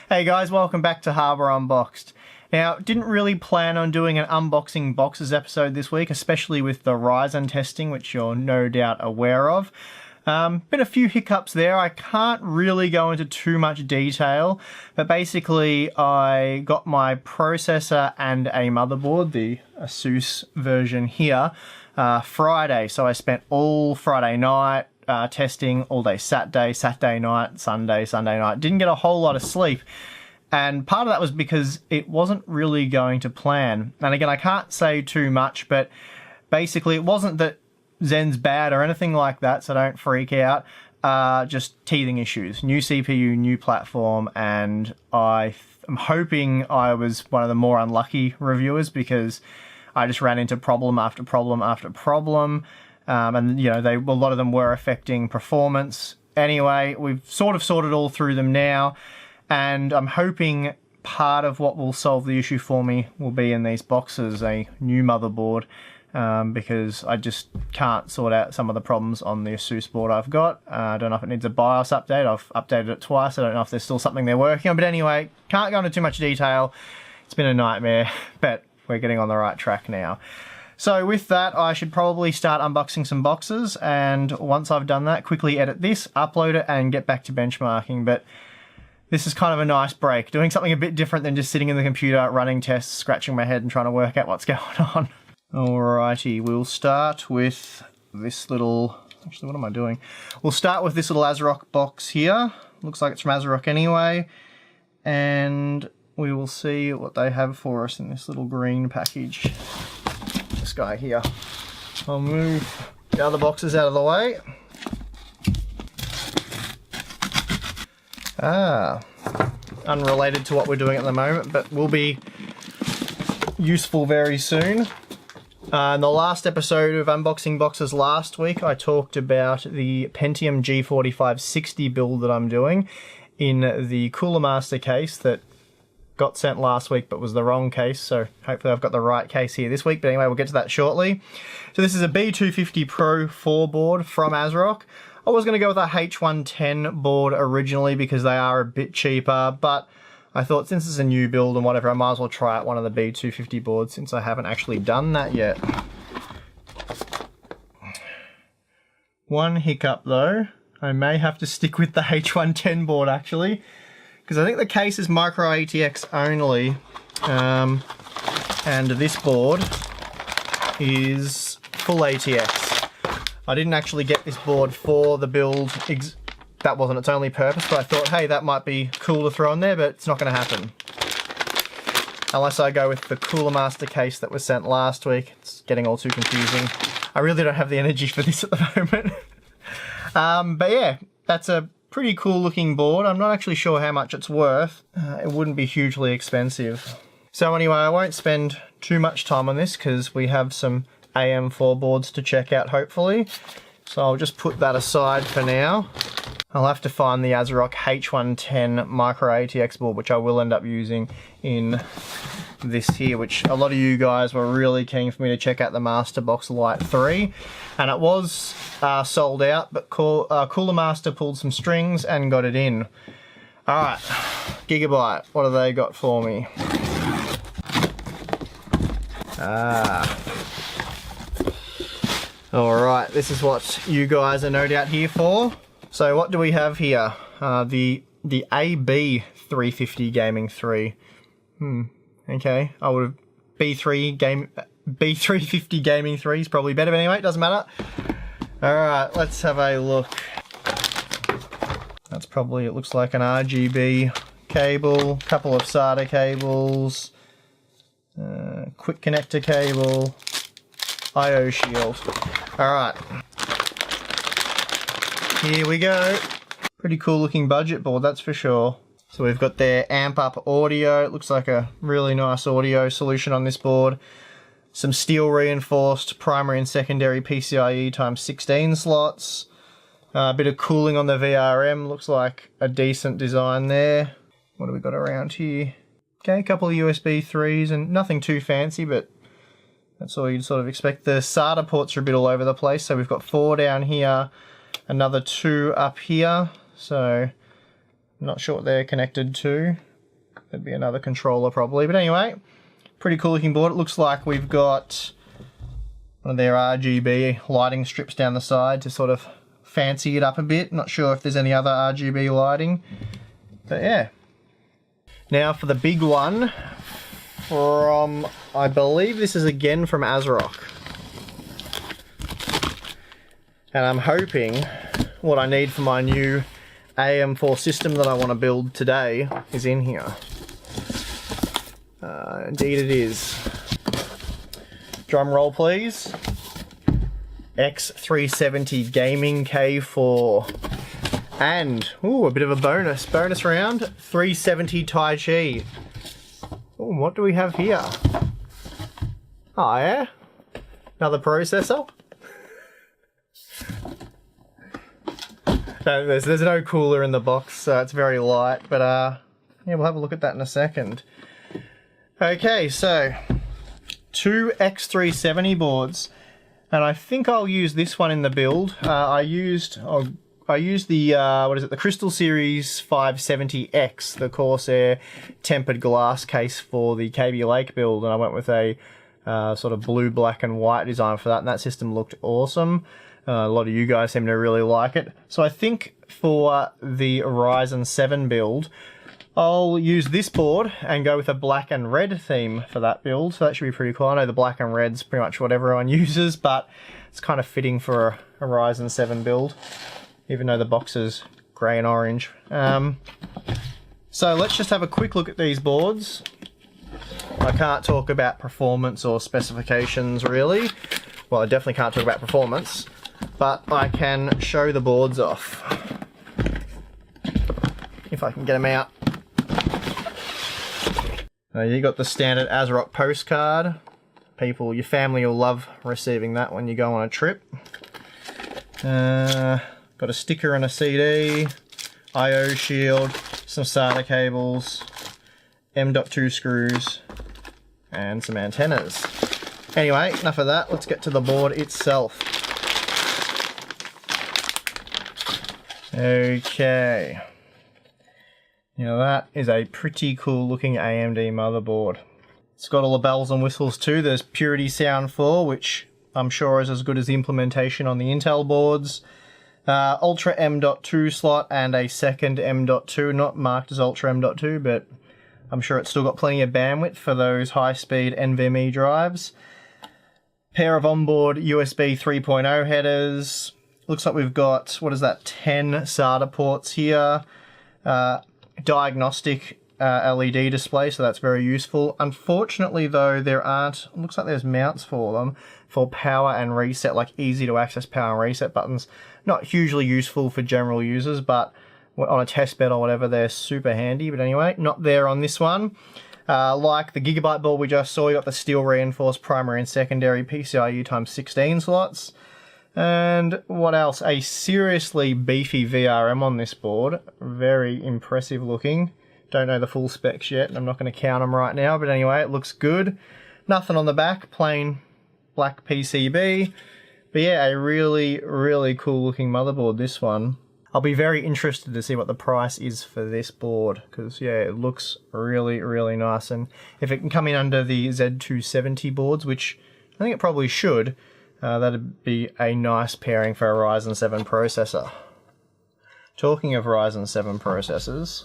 Hey guys, welcome back to Harbour Unboxed. Now, didn't really plan on doing an unboxing boxes episode this week, especially with the Ryzen testing, which you're no doubt aware of. Been a few hiccups there. I can't really go into too much detail, but basically I got my processor and a motherboard, the Asus version here, Friday. So I spent all Friday night testing, all day Saturday night, Sunday night. Didn't get a whole lot of sleep. And part of that was because it wasn't really going to plan. And again, I can't say too much, but basically it wasn't that Zen's bad or anything like that, so don't freak out. Just teething issues. New CPU, new platform, and I'm hoping I was one of the more unlucky reviewers because I just ran into problem after problem after problem. And, you know, a lot of them were affecting performance. Anyway, we've sort of sorted all through them now. And I'm hoping part of what will solve the issue for me will be in these boxes, a new motherboard, because I just can't sort out some of the problems on the Asus board I've got. I don't know if it needs a BIOS update. I've updated it twice. I don't know if there's still something they're working on. But anyway, can't go into too much detail. It's been a nightmare, but we're getting on the right track now. So with that, I should probably start unboxing some boxes. And once I've done that, quickly edit this, upload it, and get back to benchmarking. But this is kind of a nice break, doing something a bit different than just sitting in the computer, running tests, scratching my head and trying to work out what's going on. Alrighty, we'll start with this little, actually what am I doing? We'll start with this little ASRock box here. Looks like it's from ASRock anyway. And we will see what they have for us in this little green package. This guy here. I'll move the other boxes out of the way. Unrelated to what we're doing at the moment, but will be useful very soon. In the last episode of Unboxing Boxes last week, I talked about the Pentium G4560 build that I'm doing in the Cooler Master case that got sent last week but was the wrong case, so hopefully I've got the right case here this week, but anyway, we'll get to that shortly. So this is a B250 Pro 4 board from ASRock. I was going to go with a H110 board originally because they are a bit cheaper, but I thought since it's a new build and whatever, I might as well try out one of the B250 boards since I haven't actually done that yet. One hiccup though, I may have to stick with the H110 board actually, because I think the case is micro ATX only, and this board is full ATX. I didn't actually get this board for the build, that wasn't its only purpose, but I thought, hey, that might be cool to throw in there, but it's not going to happen. Unless I go with the Cooler Master case that was sent last week. It's getting all too confusing. I really don't have the energy for this at the moment. But yeah, that's a pretty cool looking board. I'm not actually sure how much it's worth. It wouldn't be hugely expensive. So anyway, I won't spend too much time on this because we have some AM4 boards to check out hopefully. So I'll just put that aside for now. I'll have to find the ASRock H110 micro ATX board, which I will end up using in this here, which a lot of you guys were really keen for me to check out the Master Box Lite 3. And it was sold out, but Cooler Master pulled some strings and got it in. Alright, Gigabyte, what have they got for me? Alright, this is what you guys are no doubt here for. So what do we have here? The AB350 Gaming 3. Okay, I would have B350 Gaming 3 is probably better, but anyway, it doesn't matter. Alright, let's have a look. That's probably, it looks like an RGB cable, couple of SATA cables, quick connector cable, IO shield. Alright. Here we go. Pretty cool looking budget board, that's for sure. So we've got their amp up audio. It looks like a really nice audio solution on this board. Some steel reinforced primary and secondary PCIe times 16 slots. A bit of cooling on the VRM. Looks like a decent design there. What do we got around here? Okay, a couple of USB 3s and nothing too fancy, but that's all you'd sort of expect. The SATA ports are a bit all over the place. So we've got 4 down here. Another 2 up here, so I'm not sure what they're connected to. There'd be another controller probably, but anyway, pretty cool looking board. It looks like we've got one of their RGB lighting strips down the side to sort of fancy it up a bit. Not sure if there's any other RGB lighting, but yeah. Now for the big one from, I believe this is again from ASRock. And I'm hoping what I need for my new AM4 system that I want to build today is in here. Indeed it is. Drum roll please. X370 Gaming K4. And, ooh, a bit of a bonus round, 370 Tai Chi. Ooh, what do we have here? Oh yeah, another processor. No, there's no cooler in the box, so it's very light, but yeah, we'll have a look at that in a second. Okay, so 2 X370 boards, and I think I'll use this one in the build. I used the the Crystal Series 570X, the Corsair tempered glass case for the KB Lake build, and I went with a sort of blue, black and white design for that, and that system looked awesome. A lot of you guys seem to really like it. So I think for the Ryzen 7 build, I'll use this board and go with a black and red theme for that build. So that should be pretty cool. I know the black and red's pretty much what everyone uses, but it's kind of fitting for a Ryzen 7 build, even though the box is grey and orange. So let's just have a quick look at these boards. I can't talk about performance or specifications really. Well, I definitely can't talk about performance, but I can show the boards off. If I can get them out. You got the standard ASRock postcard. People, your family will love receiving that when you go on a trip. Got a sticker and a CD, I/O shield, some SATA cables, M.2 screws, and some antennas. Anyway, enough of that, let's get to the board itself. Okay. Now that is a pretty cool looking AMD motherboard. It's got all the bells and whistles too. There's Purity Sound 4, which I'm sure is as good as the implementation on the Intel boards. Ultra M.2 slot and a second M.2, not marked as Ultra M.2, but I'm sure it's still got plenty of bandwidth for those high-speed NVMe drives. Pair of onboard USB 3.0 headers. Looks like we've got, what is that, 10 SATA ports here. Diagnostic LED display, so that's very useful. Unfortunately though, there aren't, looks like there's mounts for them for power and reset, like easy to access power and reset buttons. Not hugely useful for general users, but on a test bed or whatever, they're super handy. But anyway, not there on this one. Like the Gigabyte board we just saw, you got the steel reinforced primary and secondary PCIe times 16 slots. And what else? A seriously beefy VRM on this board. Very impressive looking. Don't know the full specs yet, and I'm not going to count them right now, but anyway, it looks good. Nothing on the back, plain black PCB. But yeah, a really, really cool looking motherboard, this one. I'll be very interested to see what the price is for this board, because yeah, it looks really, really nice. And if it can come in under the Z270 boards, which I think it probably should, that'd be a nice pairing for a Ryzen 7 processor. Talking of Ryzen 7 processors,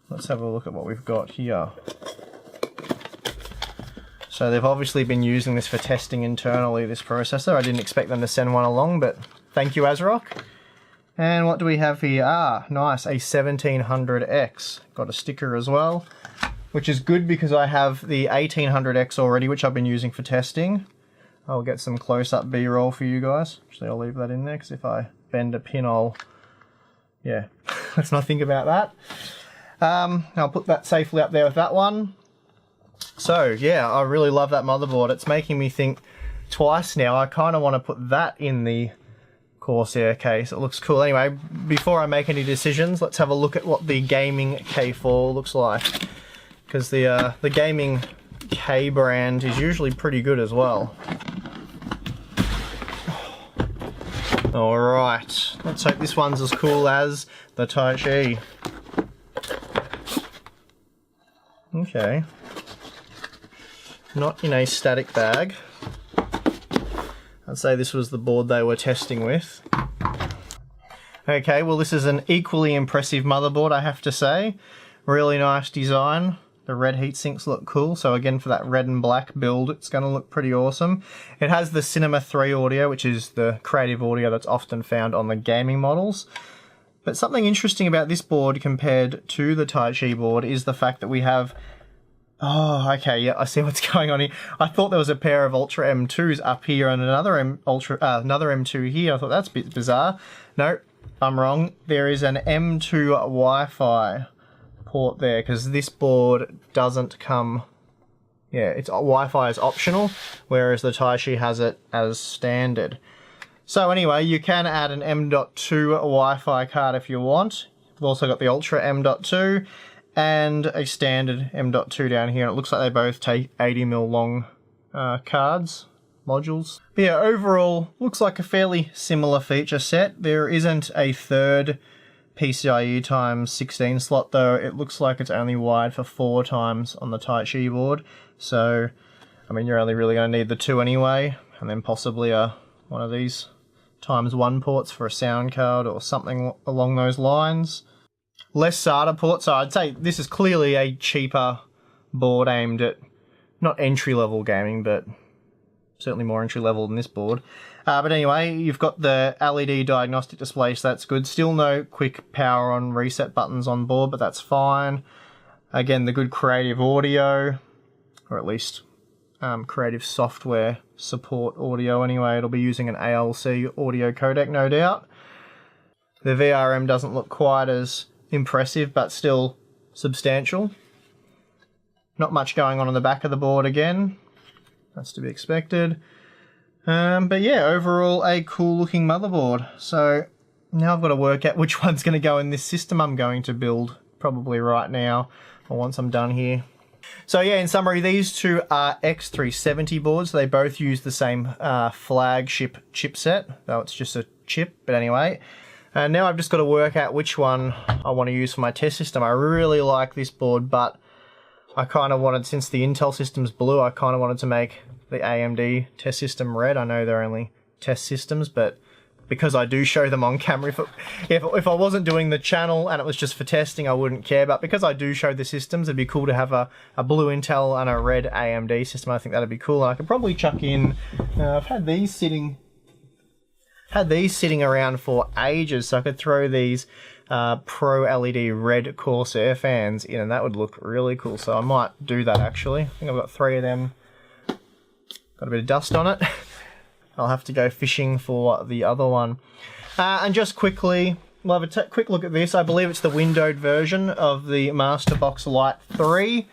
let's have a look at what we've got here. So they've obviously been using this for testing internally, this processor. I didn't expect them to send one along, but thank you, ASRock. And what do we have here? Ah, nice, a 1700X. Got a sticker as well, which is good because I have the 1800X already, which I've been using for testing. I'll get some close-up B-roll for you guys. Actually, I'll leave that in there, because if I bend a pin, yeah, let's not think about that. I'll put that safely up there with that one. So, yeah, I really love that motherboard. It's making me think twice now. I kind of want to put that in the Corsair case. It looks cool. Anyway, before I make any decisions, let's have a look at what the gaming K4 looks like. Because the gaming K brand is usually pretty good as well. Alright, let's hope this one's as cool as the Taichi. Okay. Not in a static bag. I'd say this was the board they were testing with. Okay, well this is an equally impressive motherboard, I have to say. Really nice design. The red heat sinks look cool, so again for that red and black build it's going to look pretty awesome. It has the Cinema 3 audio, which is the creative audio that's often found on the gaming models. But something interesting about this board compared to the Taichi board is the fact that we have... Oh, okay, yeah, I see what's going on here. I thought there was a pair of Ultra M2s up here and another another M2 here. I thought that's a bit bizarre. No, I'm wrong. There is an M2 Wi-Fi port there because this board doesn't come... Yeah, it's Wi-Fi is optional, whereas the Taichi has it as standard. So anyway, you can add an M.2 Wi-Fi card if you want. We've also got the Ultra M.2 and a standard M.2 down here. And it looks like they both take 80mm long cards, modules. But yeah, overall, looks like a fairly similar feature set. There isn't a third PCIe times 16 slot though. It looks like it's only wired for 4 times on the Taichi board. So, I mean, you're only really going to need the 2 anyway, and then possibly one of these ×1 ports for a sound card or something along those lines. Less SATA ports, so I'd say this is clearly a cheaper board aimed at not entry-level gaming, but certainly more entry-level than this board. But anyway, you've got the LED diagnostic display, so that's good. Still no quick power on reset buttons on board, but that's fine. Again, the good creative audio, or at least creative software support audio anyway. It'll be using an ALC audio codec, no doubt. The VRM doesn't look quite as impressive, but still substantial. Not much going on the back of the board again. That's to be expected. But yeah, overall a cool looking motherboard. So now I've got to work out which one's going to go in this system I'm going to build probably right now, or once I'm done here. So yeah, in summary, these two are X370 boards. They both use the same flagship chipset, though it's just a chip, but anyway. And now I've just got to work out which one I want to use for my test system. I really like this board, but I kind of wanted, since the Intel system's blue, I kind of wanted to make the AMD test system red. I know they're only test systems, but because I do show them on camera, if I wasn't doing the channel and it was just for testing, I wouldn't care. But because I do show the systems, it'd be cool to have a blue Intel and a red AMD system. I think that'd be cool. And I could probably chuck in, I've had these sitting around for ages, so I could throw these Pro LED red Corsair fans in, and that would look really cool. So I might do that actually. I think I've got 3 of them. Got a bit of dust on it. I'll have to go fishing for the other one. And just quickly, we'll have a quick look at this. I believe it's the windowed version of the Masterbox Lite 3.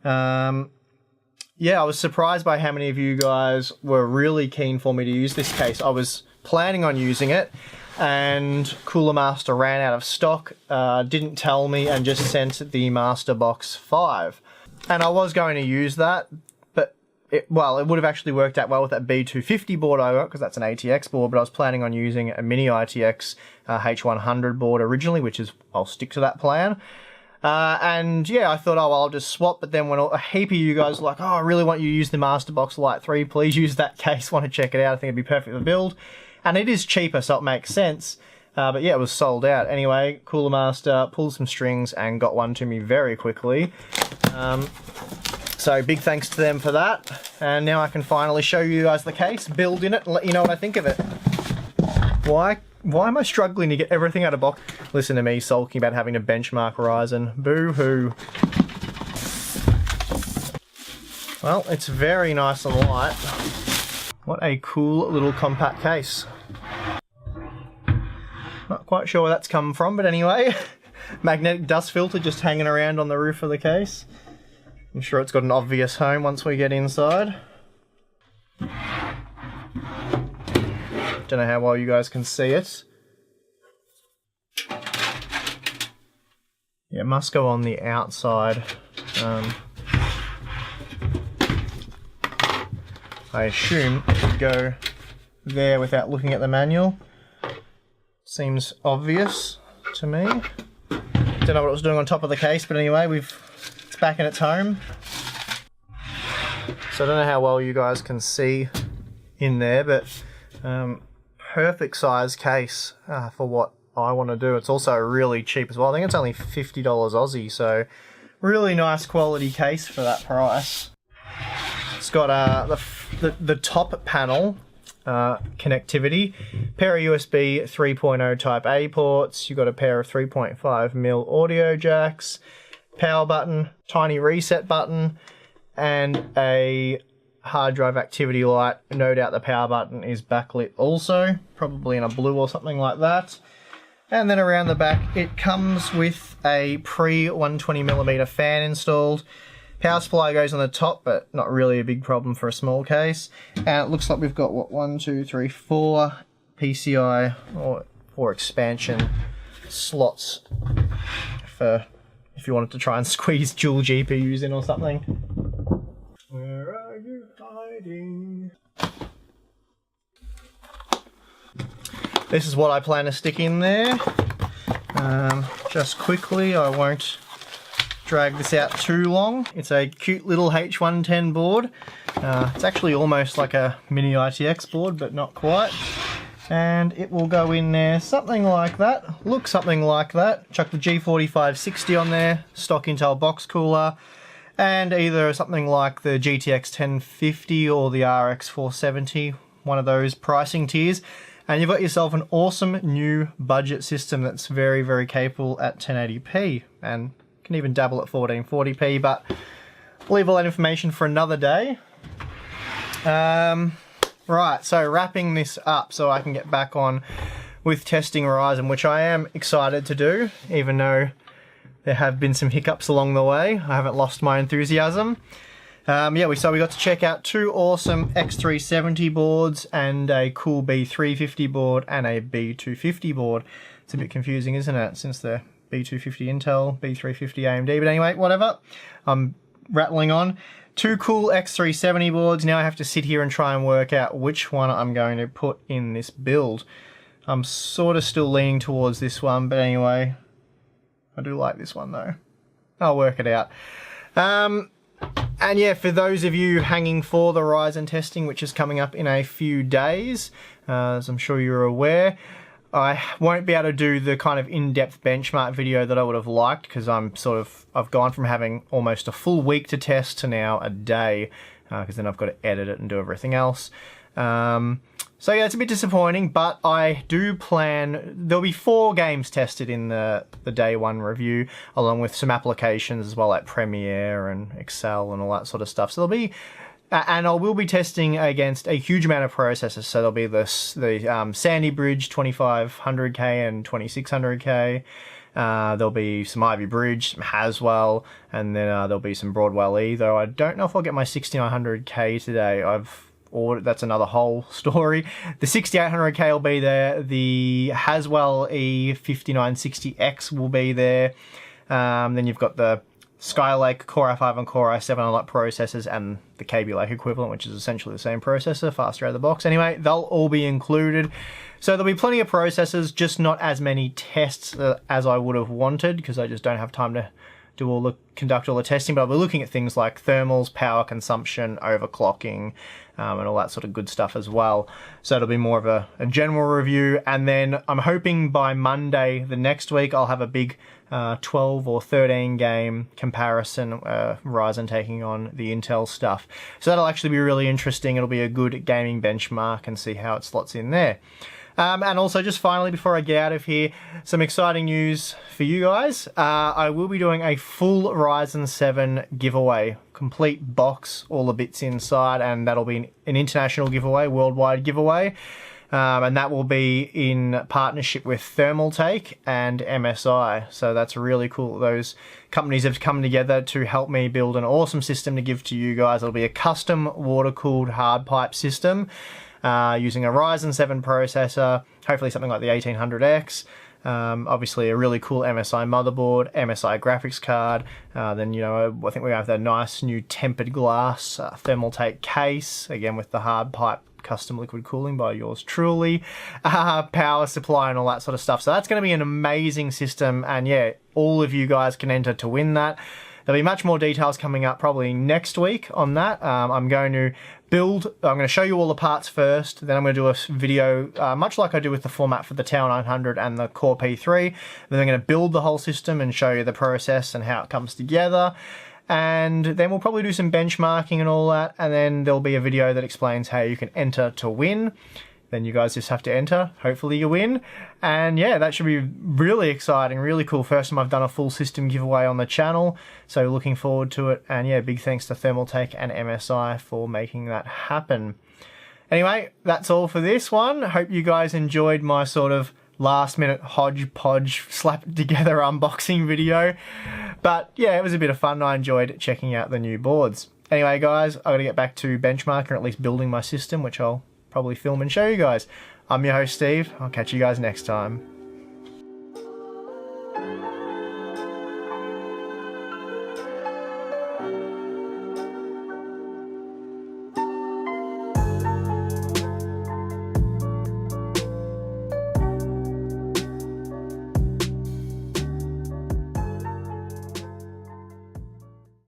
Yeah, I was surprised by how many of you guys were really keen for me to use this case. I was planning on using it, and Cooler Master ran out of stock, didn't tell me, and just sent the Masterbox 5. And I was going to use that, but it would have actually worked out well with that B250 board I got, because that's an ATX board, but I was planning on using a mini ITX H100 board originally, which is, I'll stick to that plan. And yeah, I thought, oh, well, I'll just swap, but then when a heap of you guys were like, oh, I really want you to use the Masterbox Lite 3, please use that case, want to check it out, I think it'd be perfect for the build. And it is cheaper, so it makes sense. But yeah, it was sold out. Anyway, Cooler Master pulled some strings and got one to me very quickly. So big thanks to them for that. And now I can finally show you guys the case, build in it, and let you know what I think of it. Why am I struggling to get everything out of box? Listen to me sulking about having to benchmark Ryzen. Boo-hoo. Well, it's very nice and light. What a cool little compact case. Not quite sure where that's come from, but anyway. Magnetic dust filter just hanging around on the roof of the case. I'm sure it's got an obvious home once we get inside. Don't know how well you guys can see it. Yeah, it must go on the outside. I assume it would go there without looking at the manual. Seems obvious to me. Don't know what it was doing on top of the case, but anyway, it's back in its home. So I don't know how well you guys can see in there, but perfect size case for what I want to do. It's also really cheap as well. I think it's only $50 Aussie, so really nice quality case for that price. It's got the top panel connectivity, pair of USB 3.0 type A ports, you've got a pair of 3.5mm audio jacks, power button, tiny reset button, and a hard drive activity light. No doubt the power button is backlit also, probably in a blue or something like that. And then around the back it comes with a pre-120mm fan installed. Power supply goes on the top, but not really a big problem for a small case. And it looks like we've got, what, 1, 2, 3, 4 PCI or 4 expansion slots for if you wanted to try and squeeze dual GPUs in or something. Where are you hiding? This is what I plan to stick in there. Just quickly, I won't drag this out too long. It's a cute little H110 board. It's actually almost like a mini ITX board, but not quite. And it will go in there something like that. Look something like that. Chuck the G4560 on there, stock Intel box cooler, and either something like the GTX 1050 or the RX 470, one of those pricing tiers. And you've got yourself an awesome new budget system that's very, very capable at 1080p and can even dabble at 1440p, but I'll leave all that information for another day. Right, so wrapping this up so I can get back on with testing Ryzen, which I am excited to do, even though there have been some hiccups along the way. I haven't lost my enthusiasm. Yeah, we got to check out 2 awesome X370 boards and a cool B350 board and a B250 board. It's a bit confusing, isn't it, since the B250 Intel, B350 AMD, but anyway, whatever. I'm rattling on. 2 cool X370 boards. Now I have to sit here and try and work out which one I'm going to put in this build. I'm sort of still leaning towards this one, but anyway, I do like this one though. I'll work it out. And yeah, for those of you hanging for the Ryzen testing, which is coming up in a few days, as I'm sure you're aware, I won't be able to do the kind of in-depth benchmark video that I would have liked, because I've gone from having almost a full week to test to now a day, because then I've got to edit it and do everything else. So yeah, it's a bit disappointing, but I do plan, there'll be 4 games tested in the day 1 review, along with some applications as well, like Premiere and Excel and all that sort of stuff. So there'll be, and I will be testing against a huge amount of processors. So there'll be the Sandy Bridge 2500K and 2600K. There'll be some Ivy Bridge, some Haswell, and then there'll be some Broadwell E, though I don't know if I'll get my 6900K today. That's another whole story. The 6800K will be there. The Haswell E5960X will be there. Then you've got the Skylake Core i5 and Core i7 unlock processors and the Kaby Lake equivalent, which is essentially the same processor, faster out of the box. Anyway, they'll all be included. So there'll be plenty of processors, just not as many tests as I would have wanted, because I just don't have time to conduct all the testing, but I'll be looking at things like thermals, power consumption, overclocking, and all that sort of good stuff as well. So it'll be more of a general review, and then I'm hoping by Monday the next week I'll have a big 12 or 13 game comparison, Ryzen taking on the Intel stuff. So that'll actually be really interesting. It'll be a good gaming benchmark and see how it slots in there. And also, just finally, before I get out of here, some exciting news for you guys. I will be doing a full Ryzen 7 giveaway, complete box, all the bits inside, and that'll be an international giveaway, worldwide giveaway. And that will be in partnership with Thermaltake and MSI. So that's really cool. Those companies have come together to help me build an awesome system to give to you guys. It'll be a custom water-cooled hard pipe system. Using a Ryzen 7 processor, hopefully something like the 1800X, obviously a really cool MSI motherboard, MSI graphics card, then, you know, I think we have that nice new tempered glass Thermaltake case, again with the hard pipe custom liquid cooling by yours truly, power supply and all that sort of stuff. So that's going to be an amazing system, and yeah, all of you guys can enter to win that. There'll be much more details coming up probably next week on that. I'm going to show you all the parts first, then I'm going to do a video, much like I do with the format for the Tower 900 and the Core P3. Then I'm going to build the whole system and show you the process and how it comes together. And then we'll probably do some benchmarking and all that, and then there'll be a video that explains how you can enter to win. Then you guys just have to enter, hopefully you win. And yeah, that should be really exciting, really cool. First time I've done a full system giveaway on the channel, so looking forward to it. And yeah, big thanks to Thermaltake and MSI for making that happen. Anyway, that's all for this one. Hope you guys enjoyed my sort of last minute hodgepodge slapped together unboxing video. But yeah, it was a bit of fun. I enjoyed checking out the new boards. Anyway guys, I've got to get back to benchmarking, or at least building my system, which I'll probably film and show you guys. I'm your host Steve. I'll catch you guys next time.